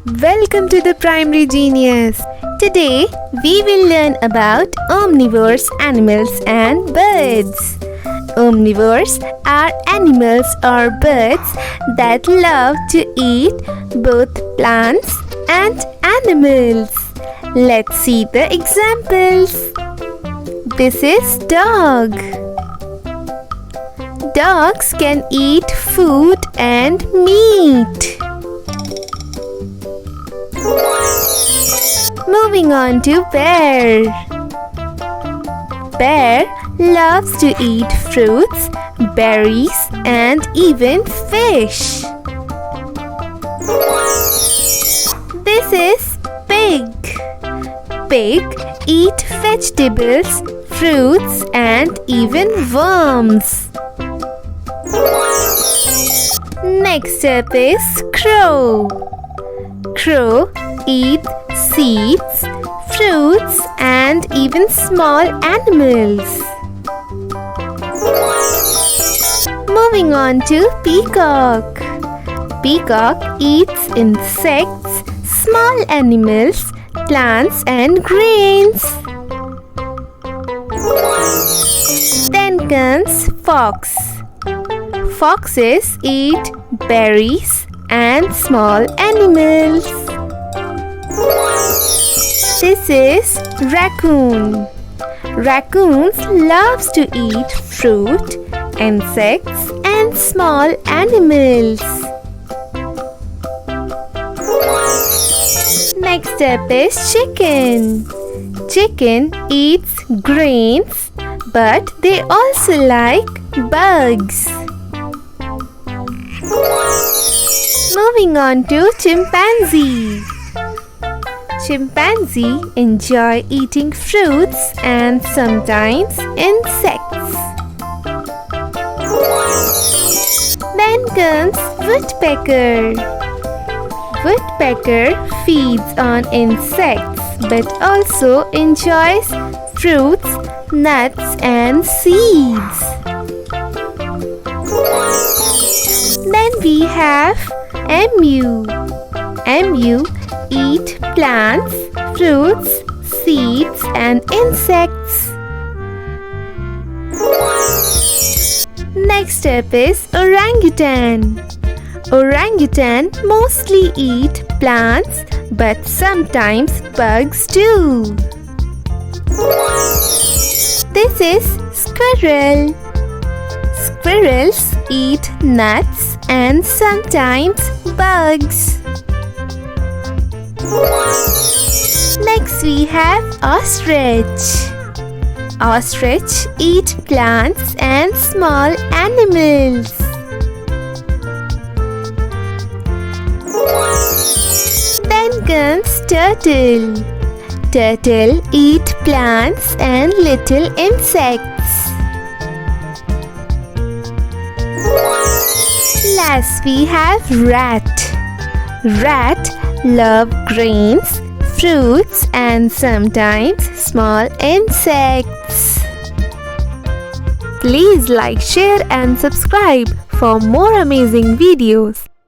Welcome to the Primary Genius. Today we will learn about omnivores animals and birds. Omnivores are animals or birds that love to eat both plants and animals. Let's see the examples. This is dog. Dogs can eat food and meat. Moving on to bear. Bear loves to eat fruits, berries, and even fish. This is pig. Pig eat vegetables, fruits, and even worms. Next up is crow. Crow eats seeds, fruits, and even small animals. Moving on to peacock. Peacock eats insects, small animals, plants, and grains. Then comes fox. Foxes eat berries and small animals. This is raccoon. Raccoons loves to eat fruit, insects, and small animals. Next up is chicken. Chicken eats grains, but they also like bugs. Moving on to chimpanzee. Chimpanzee enjoy eating fruits and sometimes insects. Then comes woodpecker. Woodpecker feeds on insects but also enjoys fruits, nuts, and seeds. Then we have emu. Emu eat plants, fruits, seeds, and insects. Next up is orangutan. Orangutan mostly eat plants, but sometimes bugs too. This is squirrel. Squirrels eat nuts and sometimes bugs. Next we have ostrich. Ostrich eat plants and small animals. Then comes turtle. Turtle eat plants and little insects. Last we have rat. Rat love grains, fruits, and sometimes small insects. Please like, share, and subscribe for more amazing videos.